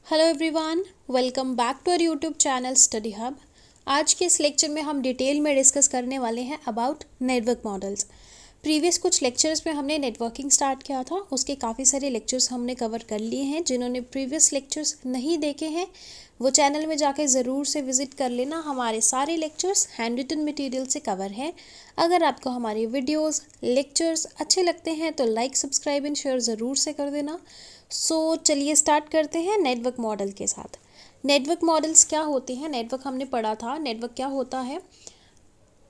Hello everyone, welcome back to our YouTube channel study hub. आज के इस lecture में हम डिटेल में डिस्कस करने वाले हैं अबाउट नेटवर्क मॉडल्स। प्रीवियस कुछ लेक्चर्स में हमने नेटवर्किंग स्टार्ट किया था, उसके काफ़ी सारे लेक्चर्स हमने कवर कर लिए हैं। जिन्होंने प्रीवियस लेक्चर्स नहीं देखे हैं वो चैनल में जाकर ज़रूर से विज़िट कर लेना। हमारे सारे लेक्चर्स हैंड रिटन मटेरियल से कवर हैं। अगर आपको हमारे वीडियोज़ लेक्चर्स अच्छे लगते हैं तो लाइक, सब्सक्राइब एंड शेयर ज़रूर से कर देना। चलिए स्टार्ट करते हैं नेटवर्क मॉडल के साथ। नेटवर्क मॉडल्स क्या होते हैं? नेटवर्क हमने पढ़ा था। नेटवर्क क्या होता है?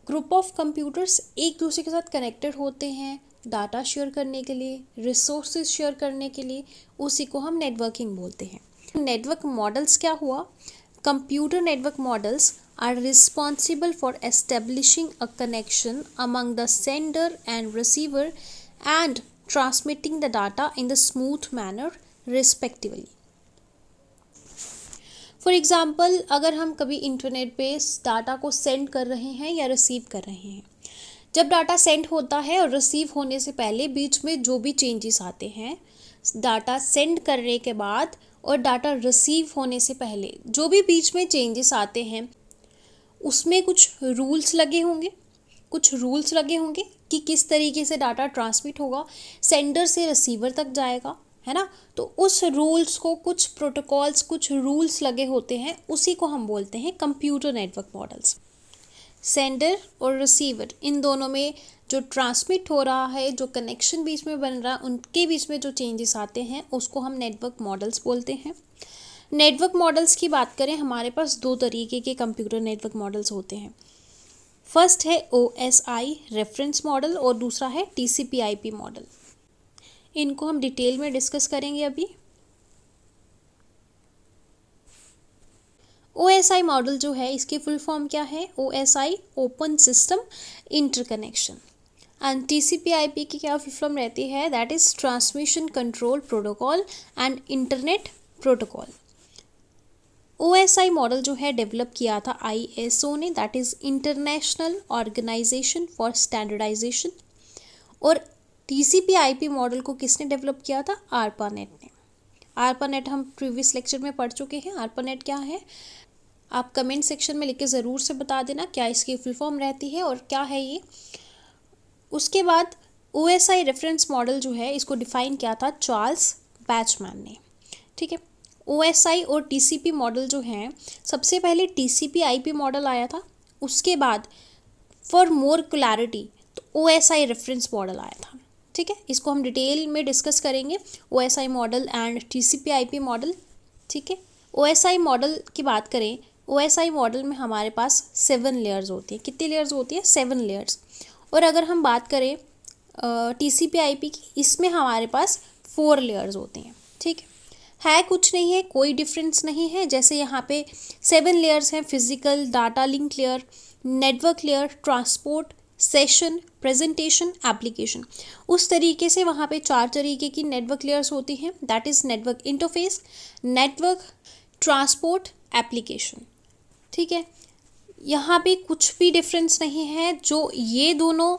ग्रुप ऑफ कंप्यूटर्स एक दूसरे के साथ कनेक्टेड होते हैं डाटा शेयर करने के लिए, रिसोर्सेज शेयर करने के लिए। उसी को हम नेटवर्किंग बोलते हैं। नेटवर्क मॉडल्स क्या हुआ? Computer network models are responsible for establishing a connection among the sender and receiver and transmitting the data in the smooth manner respectively. For example, अगर हम कभी इंटरनेट पे डाटा को सेंड कर रहे हैं या रिसीव कर रहे हैं, जब डाटा सेंड होता है और रिसीव होने से पहले बीच में जो भी चेंजेस आते हैं, डाटा सेंड करने के बाद और डाटा रिसीव होने से पहले जो भी बीच में चेंजेस आते हैं उसमें कुछ रूल्स लगे होंगे कि किस तरीके से डाटा ट्रांसमिट होगा, सेंडर से रिसीवर तक जाएगा, है ना। तो उस रूल्स को, कुछ प्रोटोकॉल्स, कुछ रूल्स लगे होते हैं, उसी को हम बोलते हैं कंप्यूटर नेटवर्क मॉडल्स। सेंडर और रिसीवर, इन दोनों में जो ट्रांसमिट हो रहा है, जो कनेक्शन बीच में बन रहा है, उनके बीच में जो चेंजेस आते हैं उसको हम नेटवर्क मॉडल्स बोलते हैं। नेटवर्क मॉडल्स की बात करें, हमारे पास दो तरीके के कंप्यूटर नेटवर्क मॉडल्स होते हैं। फर्स्ट है OSI रेफरेंस मॉडल और दूसरा है TCP/IP मॉडल। इनको हम डिटेल में डिस्कस करेंगे अभी। OSI मॉडल जो है, इसकी फुल फॉर्म क्या है? OSI open system interconnection. And TCP/IP की क्या फुल फॉर्म रहती है? That is transmission control protocol and internet protocol. OSI model जो है डेवलप किया था ISO ने, that is international organisation for standardisation. और TCP/IP मॉडल को किसने डेवलप किया था? ARPANET ने। ARPANET हम प्रीवियस लेक्चर में पढ़ चुके हैं। ARPANET क्या है? आप कमेंट सेक्शन में लिख के ज़रूर से बता देना क्या इसकी फुल फॉर्म रहती है और क्या है ये। उसके बाद OSI रेफरेंस मॉडल जो है, इसको डिफाइन किया था चार्ल्स बैचमैन ने। ठीक है। OSI और TCP मॉडल जो हैं, सबसे पहले TCP/IP मॉडल आया था, उसके बाद फॉर मोर क्लैरिटी तो OSI रेफरेंस मॉडल आया था। ठीक है, इसको हम डिटेल में डिस्कस करेंगे, OSI model and TCP/IP model. ठीक है, OSI मॉडल की बात करें, OSI मॉडल में हमारे पास 7 लेयर्स होती हैं। कितनी लेयर्स होती हैं? 7 लेयर्स। और अगर हम बात करें TCP/IP की, इसमें हमारे पास 4 लेयर्स होती हैं। ठीक है, कुछ नहीं है, कोई डिफरेंस नहीं है। जैसे यहाँ पे 7 लेयर्स हैं, physical, data link layer, network layer, transport, session, presentation, application. उस तरीके से वहाँ पे 4 तरीके की नेटवर्क लेयर्स होती हैं। That is network interface, network, transport, application. ठीक है, यहाँ पे कुछ भी डिफरेंस नहीं है। जो ये दोनों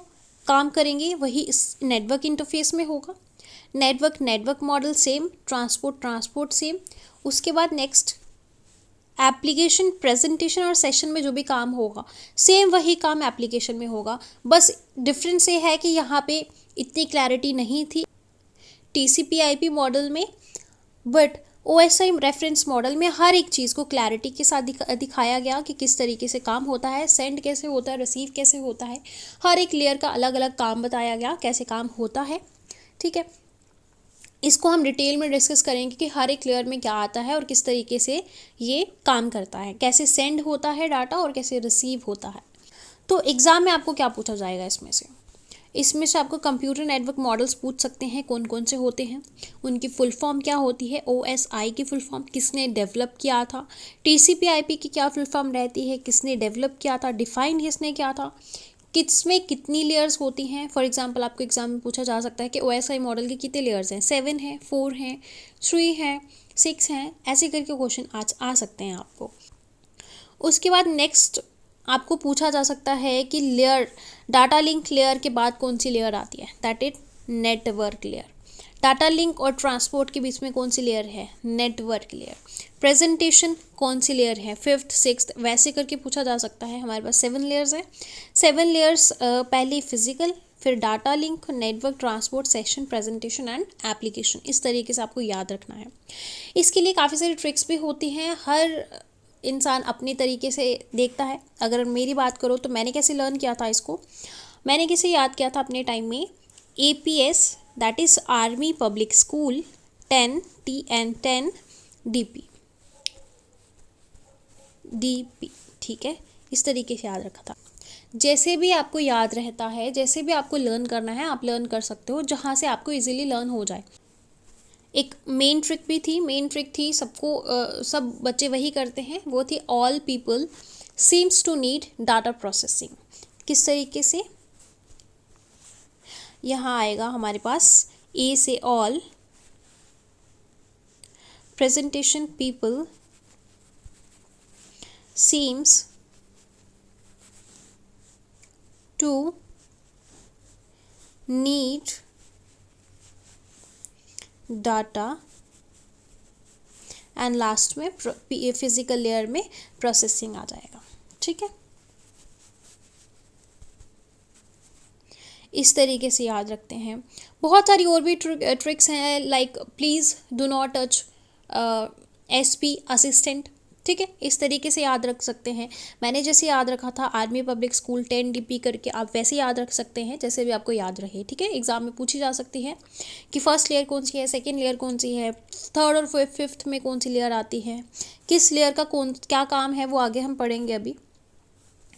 काम करेंगे वही इस नेटवर्क इंटरफेस में होगा। Network model same, transport same. उसके बाद नेक्स्ट एप्लीकेशन, प्रेजेंटेशन और सेशन में जो भी काम होगा सेम वही काम एप्लीकेशन में होगा। बस डिफरेंस ये है कि यहाँ पे इतनी क्लैरिटी नहीं थी TCP/IP मॉडल में, बट OSI रेफरेंस मॉडल में हर एक चीज़ को क्लैरिटी के साथ दिखाया गया कि किस तरीके से काम होता है, सेंड कैसे होता है, रिसीव कैसे होता है। हर एक लेयर का अलग अलग काम बताया गया, कैसे काम होता है। ठीक है, इसको हम डिटेल में डिस्कस करेंगे कि हर एक लेयर में क्या आता है और किस तरीके से ये काम करता है, कैसे सेंड होता है डाटा और कैसे रिसीव होता है। तो एग्ज़ाम में आपको क्या पूछा जाएगा? इसमें से आपको कंप्यूटर नेटवर्क मॉडल्स पूछ सकते हैं, कौन कौन से होते हैं, उनकी फुल फॉर्म क्या होती है, OSI की फुल फॉर्म किसने डेवलप किया था, TCP/IP की क्या फुल फॉर्म रहती है, किसने डेवलप किया था, डिफाइन किसने किया था, किसमें कितनी लेयर्स होती हैं। फॉर एग्जांपल आपको एग्जाम में पूछा जा सकता है कि OSI मॉडल के कितने लेयर्स हैं? 7 हैं, 4 हैं, 3 हैं, 6 हैं, ऐसे करके क्वेश्चन आज आ सकते हैं आपको। उसके बाद नेक्स्ट आपको पूछा जा सकता है कि लेयर, डाटा लिंक लेयर के बाद कौन सी लेयर आती है? That is network layer. Data link और ट्रांसपोर्ट के बीच में कौन सी लेयर है? Network layer. प्रेजेंटेशन कौन सी लेयर है? 5th 6th वैसे करके पूछा जा सकता है। हमारे पास 7 लेयर्स है। 7 लेयर्स पहले फिजिकल, फिर data link, network, transport, session, presentation and application. इस तरीके से आपको याद रखना है। इसके लिए काफ़ी सारी ट्रिक्स भी होती हैं। हर इंसान अपने तरीके से देखता है। अगर मेरी बात करो तो मैंने कैसे लर्न किया था इसको, मैंने कैसे याद किया था अपने टाइम में, APS that is army public school 10 TN 10 DP, ठीक है, इस तरीके से याद रखा था। जैसे भी आपको याद रहता है, जैसे भी आपको लर्न करना है, आप लर्न कर सकते हो जहाँ से आपको इजीली लर्न हो जाए। एक मेन ट्रिक भी थी, मेन ट्रिक थी सबको सब बच्चे वही करते हैं, वो थी all people seems to need data processing. किस तरीके से? यहाँ आएगा हमारे पास ए से all, presentation people seems to need data and last में फिजिकल लेयर में प्रोसेसिंग आ जाएगा। ठीक है, इस तरीके से याद रखते हैं। बहुत सारी और भी ट्रिक्स हैं, like please do not touch SP assistant. ठीक है, इस तरीके से याद रख सकते हैं। मैंने जैसे याद रखा था आर्मी पब्लिक स्कूल 10 DP करके, आप वैसे याद रख सकते हैं जैसे भी आपको याद रहे। ठीक है, एग्जाम में पूछी जा सकती है कि फर्स्ट लेयर कौन सी है, सेकंड लेयर कौन सी है, थर्ड और फिफ्थ में कौन सी लेयर आती है, किस लेयर का क्या काम है, वो आगे हम पढ़ेंगे अभी।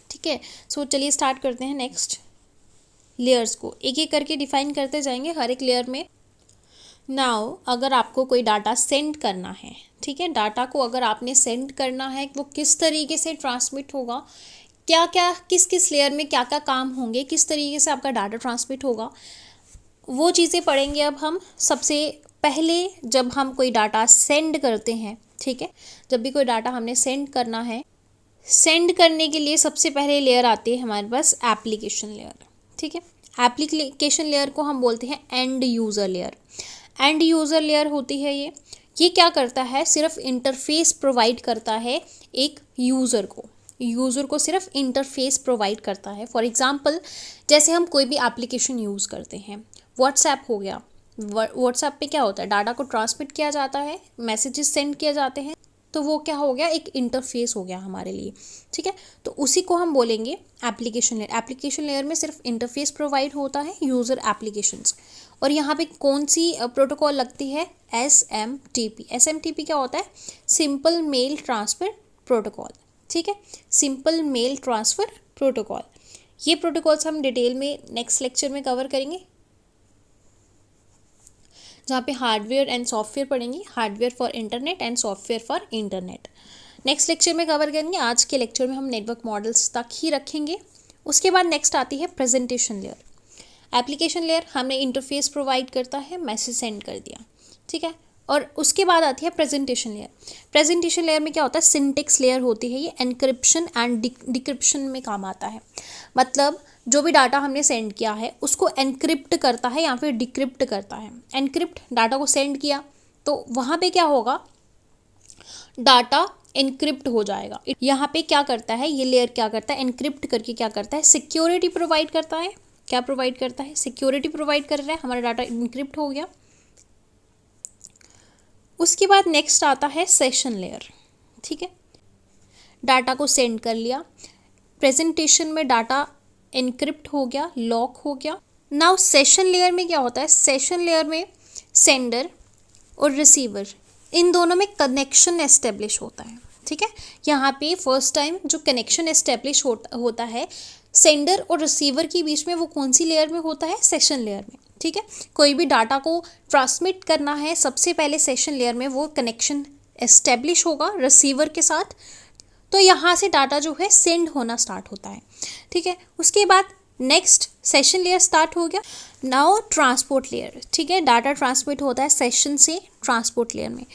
ठीक है, सो चलिए स्टार्ट करते हैं। नेक्स्ट लेयर्स को एक एक करके डिफाइन करते जाएंगे हर एक लेयर में। नाउ अगर आपको कोई डाटा सेंड करना है, ठीक है, डाटा को अगर आपने सेंड करना है, वो किस तरीके से ट्रांसमिट होगा, क्या क्या किस किस लेयर में क्या क्या काम होंगे, किस तरीके से आपका डाटा ट्रांसमिट होगा, वो चीज़ें पढ़ेंगे अब हम। सबसे पहले जब हम कोई डाटा सेंड करते हैं, ठीक है, जब भी कोई डाटा हमने सेंड करना है, सेंड करने के लिए सबसे पहले लेयर आती है हमारे पास एप्लीकेशन लेयर। ठीक है, एप्लीकेशन लेयर को हम बोलते हैं end user layer. End user layer होती है ये क्या करता है, सिर्फ इंटरफेस प्रोवाइड करता है एक यूज़र को सिर्फ इंटरफेस प्रोवाइड करता है। फॉर एग्जांपल, जैसे हम कोई भी एप्लीकेशन यूज़ करते हैं, व्हाट्सएप हो गया, व्हाट्सएप पे क्या होता है, डाटा को ट्रांसमिट किया जाता है, मैसेजेस सेंड किए जाते हैं, तो वो क्या हो गया, एक इंटरफेस हो गया हमारे लिए। ठीक है, तो उसी को हम बोलेंगे एप्लीकेशन लेयर। एप्लीकेशन लेयर में सिर्फ इंटरफेस प्रोवाइड होता है, यूज़र एप्लीकेशंस। और यहाँ पे कौन सी प्रोटोकॉल लगती है, SMTP। SMTP क्या होता है, सिंपल मेल ट्रांसफ़र प्रोटोकॉल। ठीक है, सिंपल मेल ट्रांसफ़र प्रोटोकॉल। ये प्रोटोकॉल्स हम डिटेल में नेक्स्ट लेक्चर में कवर करेंगे, जहाँ पे हार्डवेयर एंड सॉफ्टवेयर पढ़ेंगे, hardware for internet and software for internet. Next lecture में कवर करेंगे। आज के लेक्चर में हम नेटवर्क मॉडल्स तक ही रखेंगे। उसके बाद नेक्स्ट आती है प्रेजेंटेशन लेयर। एप्लीकेशन लेयर हमने इंटरफेस प्रोवाइड करता है, मैसेज सेंड कर दिया। ठीक है, और उसके बाद आती है प्रेजेंटेशन लेयर। प्रेजेंटेशन लेयर में क्या होता है, सिंटेक्स लेयर होती है, ये एनक्रिप्शन एंड डिक्रिप्शन में काम आता है। मतलब जो भी डाटा हमने सेंड किया है उसको एनक्रिप्ट करता है या फिर डिक्रिप्ट करता है। एनक्रिप्ट, डाटा को सेंड किया तो वहाँ पे क्या होगा, डाटा एनक्रिप्ट हो जाएगा। यहाँ पे क्या करता है ये लेयर, क्या करता है, एनक्रिप्ट करके क्या करता है, सिक्योरिटी प्रोवाइड करता है। क्या प्रोवाइड करता है, सिक्योरिटी प्रोवाइड कर रहा है, हमारा डाटा एनक्रिप्ट हो गया। उसके बाद नेक्स्ट आता है सेशन लेयर। ठीक है, डाटा को सेंड कर लिया, प्रेजेंटेशन में डाटा एनक्रिप्ट हो गया, लॉक हो गया। नाउ सेशन लेयर में क्या होता है, सेशन लेयर में सेंडर और रिसीवर, इन दोनों में कनेक्शन एस्टेब्लिश होता है। ठीक है, यहाँ पे फर्स्ट टाइम जो कनेक्शन एस्टेब्लिश होता है सेंडर और रिसीवर के बीच में, वो कौन सी लेयर में होता है, सेशन लेयर में। ठीक है, कोई भी डाटा को ट्रांसमिट करना है, सबसे पहले सेशन लेयर में वो कनेक्शन एस्टेब्लिश होगा रिसीवर के साथ, तो यहाँ से डाटा जो है सेंड होना स्टार्ट होता है। ठीक है, उसके बाद नेक्स्ट सेशन लेयर स्टार्ट हो गया। Now transport layer. ठीक है, डाटा ट्रांसमिट होता है सेशन से ट्रांसपोर्ट लेयर में।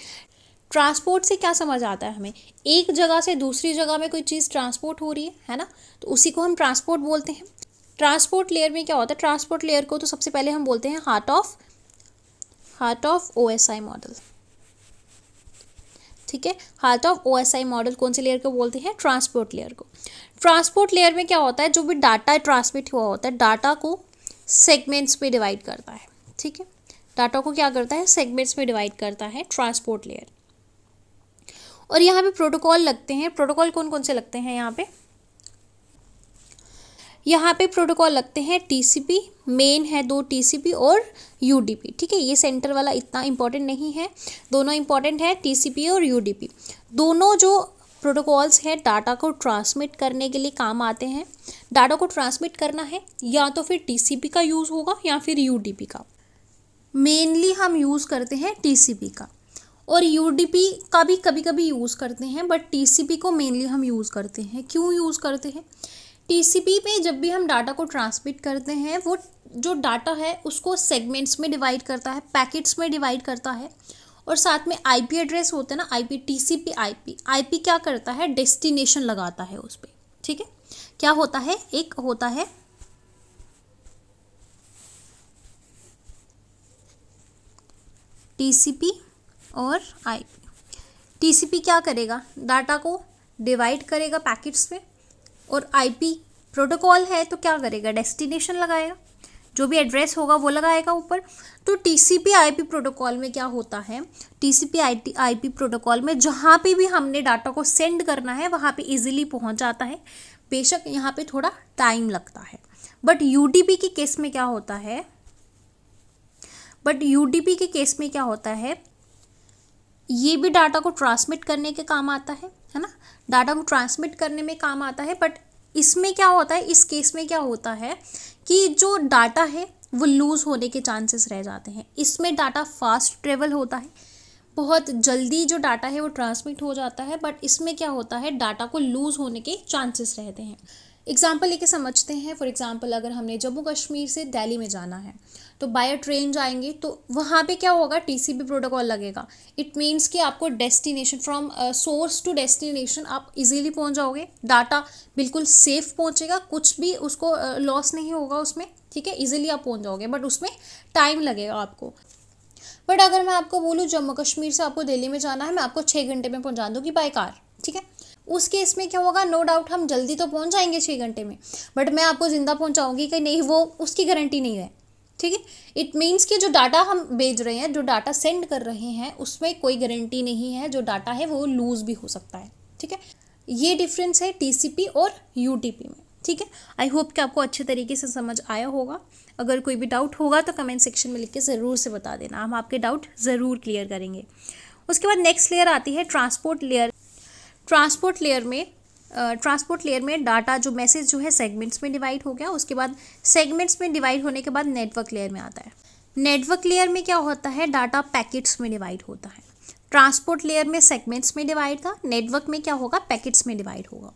ट्रांसपोर्ट से क्या समझ आता है हमें, एक जगह से दूसरी जगह में कोई चीज़ ट्रांसपोर्ट हो रही है ना, तो उसी को हम ट्रांसपोर्ट बोलते हैं। ट्रांसपोर्ट लेयर में क्या होता है, ट्रांसपोर्ट लेयर को तो सबसे पहले हम बोलते हैं heart heart of OSI model. ठीक है, हार्ट ऑफ OSI मॉडल कौन से लेयर को बोलते हैं? ट्रांसपोर्ट लेयर को। ट्रांसपोर्ट लेयर में क्या होता है, जो भी डाटा ट्रांसमिट हुआ होता है, डाटा को सेगमेंट्स में डिवाइड करता है। ठीक है, डाटा को क्या करता है? सेगमेंट्स में डिवाइड करता है ट्रांसपोर्ट लेयर। और यहाँ पे प्रोटोकॉल लगते हैं। प्रोटोकॉल कौन कौन से लगते हैं यहाँ पे? यहाँ पे प्रोटोकॉल लगते हैं TCP, मेन है 2 TCP और UDP। ठीक है, ये सेंटर वाला इतना इंपॉर्टेंट नहीं है, दोनों इंपॉर्टेंट है, TCP और UDP। दोनों जो प्रोटोकॉल्स हैं डाटा को ट्रांसमिट करने के लिए काम आते हैं। डाटा को ट्रांसमिट करना है या तो फिर TCP का यूज़ होगा या फिर UDP का। मेनली हम यूज़ करते हैं TCP का, और UDP का भी कभी कभी यूज़ करते हैं, बट TCP को मेनली हम यूज़ करते हैं। क्यों यूज़ करते हैं? TCP में जब भी हम डाटा को ट्रांसमिट करते हैं, वो जो डाटा है उसको सेगमेंट्स में डिवाइड करता है, पैकेट्स में डिवाइड करता है, और साथ में IP एड्रेस होता है ना, IP, TCP IP क्या करता है? डेस्टिनेशन लगाता है उस पर। ठीक है, क्या होता है? एक होता है TCP और IP। TCP क्या करेगा? डाटा को डिवाइड करेगा पैकेट्स में, और IP प्रोटोकॉल है तो क्या करेगा? डेस्टिनेशन लगाएगा, जो भी एड्रेस होगा वो लगाएगा ऊपर। तो TCP IP प्रोटोकॉल में क्या होता है? TCP IP प्रोटोकॉल में जहाँ पे भी हमने डाटा को सेंड करना है वहाँ पे इजीली पहुँच जाता है, बेशक यहाँ पे थोड़ा टाइम लगता है। बट UDP के केस में क्या होता है? ये भी डाटा को ट्रांसमिट करने के काम आता है ना, डाटा को ट्रांसमिट करने में काम आता है। बट इसमें क्या होता है, इस केस में क्या होता है कि जो डाटा है वो लूज़ होने के चांसेस रह जाते हैं। इसमें डाटा फास्ट ट्रेवल होता है, बहुत जल्दी जो डाटा है वो ट्रांसमिट हो जाता है, बट इसमें क्या होता है? डाटा को लूज़ होने के चांसेस रहते हैं। एग्जाम्पल लेके समझते हैं। फॉर एग्जाम्पल, अगर हमने जम्मू कश्मीर से दिल्ली में जाना है तो बाय ट्रेन जाएंगे, तो वहाँ पे क्या होगा? TCP प्रोटोकॉल लगेगा। इट मीन्स कि आपको destination, from source to destination आप इजीली पहुँच जाओगे, डाटा बिल्कुल सेफ पहुँचेगा, कुछ भी उसको लॉस नहीं होगा उसमें। ठीक है, इजीली आप पहुँच जाओगे, बट उसमें टाइम लगेगा आपको। बट अगर मैं आपको बोलूँ जम्मू कश्मीर से आपको दिल्ली में जाना है, मैं आपको 6 घंटे में पहुँचा दूँगी बाय कार। ठीक है, उस केस में क्या होगा? नो डाउट हम जल्दी तो पहुंच जाएंगे 6 घंटे में, बट मैं आपको ज़िंदा पहुंचाऊंगी कि नहीं, वो उसकी गारंटी नहीं है। ठीक है, इट मीन्स कि जो डाटा हम भेज रहे हैं, जो डाटा सेंड कर रहे हैं, उसमें कोई गारंटी नहीं है, जो डाटा है वो लूज़ भी हो सकता है। ठीक है, ये डिफरेंस है TCP और UDP में। ठीक है, आई होप कि आपको अच्छे तरीके से समझ आया होगा। अगर कोई भी डाउट होगा तो कमेंट सेक्शन में लिख के ज़रूर से बता देना, हम आपके डाउट ज़रूर क्लियर करेंगे। उसके बाद नेक्स्ट लेयर आती है ट्रांसपोर्ट लेयर। ट्रांसपोर्ट लेयर में डाटा, जो मैसेज जो है सेगमेंट्स में डिवाइड हो गया। उसके बाद सेगमेंट्स में डिवाइड होने के बाद नेटवर्क लेयर में आता है। नेटवर्क लेयर में क्या होता है? डाटा पैकेट्स में डिवाइड होता है। ट्रांसपोर्ट लेयर में सेगमेंट्स में डिवाइड था, नेटवर्क में क्या होगा? पैकेट्स में डिवाइड होगा।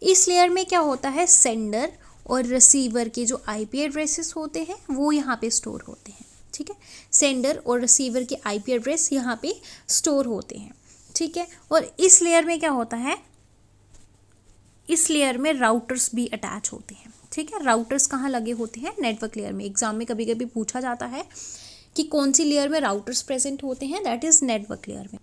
इस लेयर में क्या होता है? सेंडर और रिसीवर के जो IP एड्रेसेस होते हैं वो यहाँ पे स्टोर होते हैं। ठीक है, सेंडर और रिसीवर के IP एड्रेस यहाँ पे स्टोर होते हैं। ठीक है, और इस लेयर में क्या होता है? इस लेयर में राउटर्स भी अटैच होते हैं। ठीक है, राउटर्स कहाँ लगे होते हैं? नेटवर्क लेयर में। एग्जाम में कभी कभी पूछा जाता है कि कौन सी लेयर में राउटर्स प्रेजेंट होते हैं, दैट इज़ नेटवर्क लेयर में।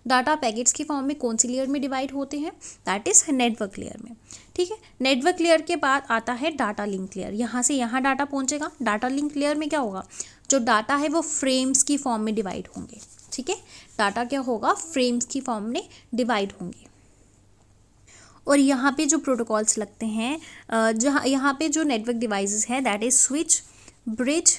डाटा पैकेट्स की फॉर्म में कौन सी लेयर में डिवाइड होते हैं? दैट इज़ नेटवर्क लेयर में। ठीक है, नेटवर्क लेयर के बाद आता है डाटा लिंक लेयर। यहाँ से यहाँ डाटा पहुँचेगा। डाटा लिंक लेयर में क्या होगा? जो डाटा है वो फ्रेम्स की फॉर्म में डिवाइड होंगे। ठीक है, डाटा क्या होगा? फ्रेम्स की फॉर्म में डिवाइड होंगे। और यहाँ पे जो प्रोटोकॉल्स लगते हैं, जहाँ यहाँ पे जो नेटवर्क डिवाइसेस हैं, दैट इज़ स्विच, ब्रिज,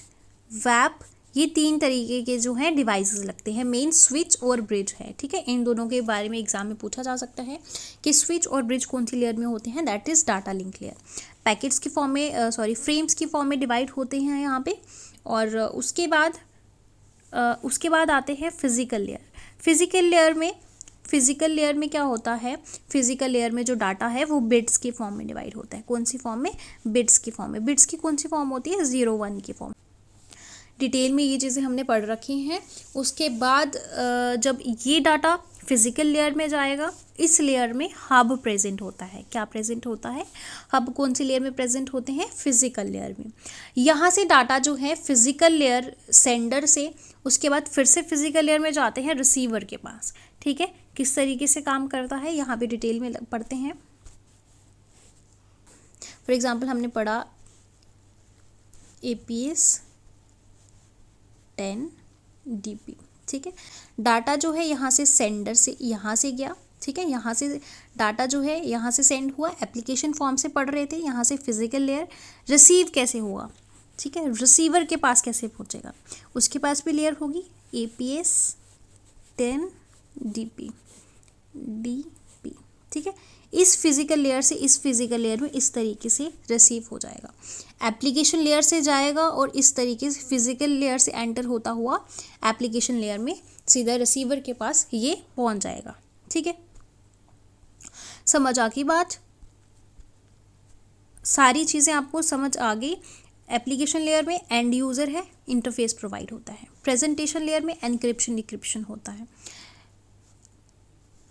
वैप, ये 3 तरीके के जो हैं डिवाइसेस लगते हैं। मेन स्विच और ब्रिज है। ठीक है, इन दोनों के बारे में एग्जाम में पूछा जा सकता है कि स्विच और ब्रिज कौन सी लेयर में होते हैं, that is data link layer. Packets की फॉर्म में फ्रेम्स की फॉर्म में डिवाइड होते हैं यहाँ पे। और उसके बाद आते हैं फिजिकल लेयर। फिजिकल लेयर में क्या होता है? फिजिकल लेयर में जो डाटा है वो बिट्स की फॉर्म में डिवाइड होता है। कौन सी फॉर्म में? बिट्स की फॉर्म में। बिट्स की कौन सी फॉर्म होती है? 0 1 की फॉर्म। डिटेल में ये चीज़ें हमने पढ़ रखी हैं। उसके बाद जब ये डाटा फिजिकल लेयर में जाएगा। इस लेयर में हब प्रेजेंट होता है। क्या प्रेजेंट होता है? हब कौन सी लेयर में प्रेजेंट होते हैं? फिजिकल लेयर में। यहाँ से डाटा जो है फिजिकल लेयर सेंडर से, उसके बाद फिर से फिजिकल लेयर में जाते हैं रिसीवर के पास। ठीक है, किस तरीके से काम करता है यहाँ पे डिटेल में पढ़ते हैं। फॉर एग्जाम्पल हमने पढ़ा APS 10 DP। ठीक है, डाटा जो है यहाँ से सेंडर से यहाँ से गया। ठीक है, यहाँ से डाटा जो है यहाँ से सेंड हुआ, एप्लीकेशन फॉर्म से पढ़ रहे थे, यहाँ से फिजिकल लेयर। रिसीव कैसे हुआ? ठीक है, रिसीवर के पास कैसे पहुँचेगा? उसके पास भी लेयर होगी APS 10 DP। ठीक है, इस फिजिकल लेयर से इस फिजिकल लेयर में इस तरीके से रिसीव हो जाएगा। एप्लीकेशन लेयर से जाएगा और इस तरीके से फिजिकल लेयर से एंटर होता हुआ एप्लीकेशन लेयर में सीधा रिसीवर के पास ये पहुंच जाएगा। ठीक है, समझ आ गई बात? सारी चीज़ें आपको समझ आ गई। एप्लीकेशन लेयर में एंड यूज़र है, इंटरफेस प्रोवाइड होता है। प्रेजेंटेशन लेयर में एनक्रिप्शन डिक्रिप्शन होता है।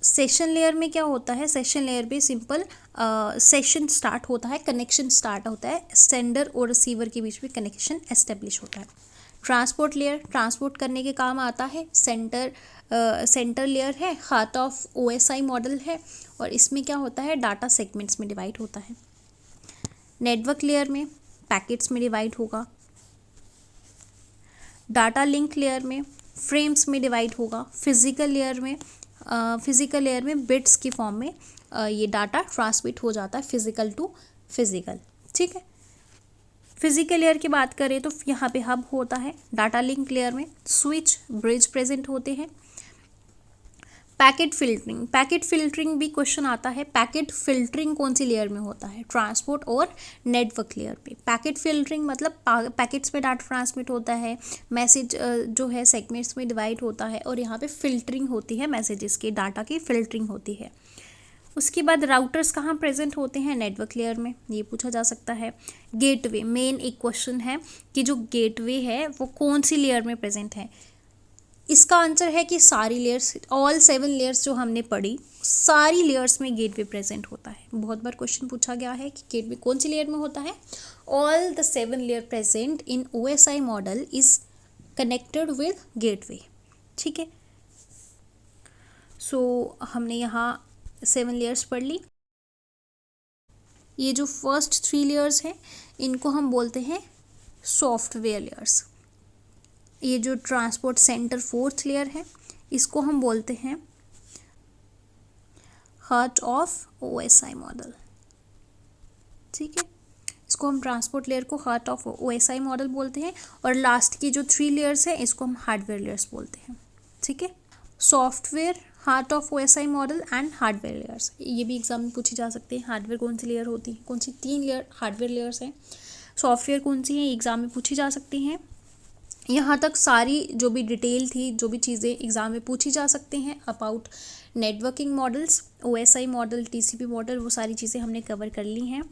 सेशन लेयर में क्या होता है? सेशन लेयर पे सिंपल सेशन स्टार्ट होता है, कनेक्शन स्टार्ट होता है, सेंडर और रिसीवर के बीच में कनेक्शन एस्टेब्लिश होता है। ट्रांसपोर्ट लेयर ट्रांसपोर्ट करने के काम आता है। सेंटर लेयर है, हार्ट ऑफ OSI मॉडल है, और इसमें क्या होता है? डाटा सेगमेंट्स में डिवाइड होता है। नेटवर्क लेयर में पैकेट्स में डिवाइड होगा। डाटा लिंक लेयर में फ्रेम्स में डिवाइड होगा। फिजिकल लेयर में बिट्स की फॉर्म में ये डाटा ट्रांसमिट हो जाता है फिजिकल टू फिजिकल। ठीक है, फिजिकल लेयर की बात करें तो यहाँ पे हब होता है। डाटा लिंक लेयर में स्विच ब्रिज प्रेजेंट होते हैं। पैकेट फिल्टरिंग भी क्वेश्चन आता है। पैकेट फिल्टरिंग कौन सी लेयर में होता है? ट्रांसपोर्ट और नेटवर्क लेयर पे। पैकेट फिल्टरिंग मतलब पैकेट्स में डाटा ट्रांसमिट होता है, मैसेज जो है सेगमेंट्स में डिवाइड होता है, और यहाँ पे फिल्टरिंग होती है, मैसेजेस की, डाटा की फिल्टरिंग होती है। उसके बाद राउटर्स कहाँ प्रेजेंट होते हैं? नेटवर्क लेयर में, ये पूछा जा सकता है। गेटवे, मेन एक क्वेश्चन है कि जो गेटवे है वो कौन सी लेयर में प्रेजेंट है। इसका आंसर है कि सारी लेयर्स, ऑल 7 लेयर्स जो हमने पढ़ी, सारी लेयर्स में गेटवे प्रेजेंट होता है। बहुत बार क्वेश्चन पूछा गया है कि गेटवे कौन सी लेयर में होता है। All the 7 layer present in OSI model is connected with gateway. ठीक है, सो हमने यहाँ 7 लेयर्स पढ़ ली। ये जो फर्स्ट 3 लेयर्स हैं इनको हम बोलते हैं सॉफ्टवेयर लेयर्स। ये जो ट्रांसपोर्ट सेंटर 4th लेयर है इसको हम बोलते हैं हार्ट ऑफ OSI मॉडल। ठीक है, इसको हम ट्रांसपोर्ट लेयर को हार्ट ऑफ OSI मॉडल बोलते हैं, और लास्ट की जो 3 लेयर्स है इसको हम हार्डवेयर लेयर्स बोलते हैं। ठीक है, software, heart of OSI model and hardware layers. ये भी एग्जाम में पूछी जा सकती है। हार्डवेयर कौन सी लेयर होती है? कौन सी 3 लेयर हार्डवेयर लेयर्स हैं। सॉफ्टवेयर कौन सी है? एग्जाम में पूछी जा सकती हैं। यहाँ तक सारी जो भी डिटेल थी, जो भी चीज़ें एग्ज़ाम में पूछी जा सकती हैं about networking models, OSI model, TCP model, वो सारी चीज़ें हमने कवर कर ली हैं।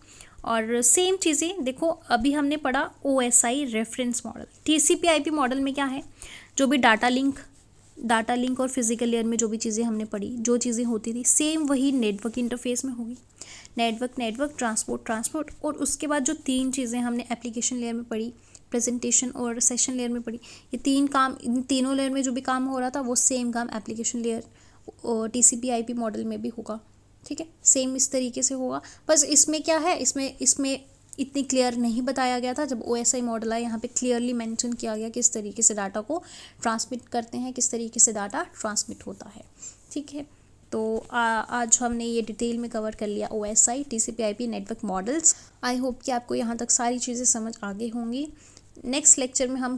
और सेम चीज़ें देखो, अभी हमने पढ़ा OSI reference model. TCP/IP model में क्या है? जो भी डाटा लिंक और फिजिकल लेयर में जो भी चीज़ें हमने पढ़ी, जो चीज़ें होती थी, सेम वही नेटवर्क इंटरफेस में होगी। नेटवर्क, ट्रांसपोर्ट, और उसके बाद जो 3 चीज़ें हमने एप्लीकेशन लेयर में पढ़ी, प्रेजेंटेशन और सेशन लेयर में पढ़ी, ये 3 काम, इन तीनों लेयर में जो भी काम हो रहा था वो सेम काम एप्लीकेशन लेयर और TCP/IP मॉडल में भी होगा। ठीक है, सेम इस तरीके से होगा। बस इसमें क्या है, इसमें इतनी क्लियर नहीं बताया गया था। जब OSI मॉडल आया यहाँ पे क्लियरली मेंशन किया गया किस तरीके से डाटा को ट्रांसमिट करते हैं, किस तरीके से डाटा ट्रांसमिट होता है। ठीक है, तो आज हमने ये डिटेल में कवर कर लिया OSI, TCP/IP network models. I hope कि आपको यहाँ तक सारी चीज़ें समझ आ गई होंगी। नेक्स्ट लेक्चर में हम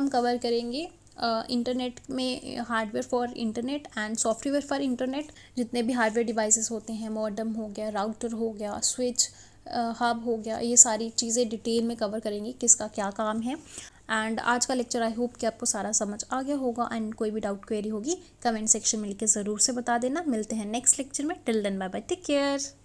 कवर करेंगे इंटरनेट में hardware for internet and software for internet. जितने भी हार्डवेयर डिवाइसेस होते हैं, मॉडेम हो गया, राउटर हो गया, स्विच, हब हो गया, ये सारी चीज़ें डिटेल में कवर करेंगे किसका क्या काम है। एंड आज का लेक्चर आई होप कि आपको सारा समझ आ गया होगा। एंड कोई भी डाउट क्वेरी होगी कमेंट सेक्शन में लिख के ज़रूर से बता देना। मिलते हैं नेक्स्ट लेक्चर में। Till then bye bye, take care.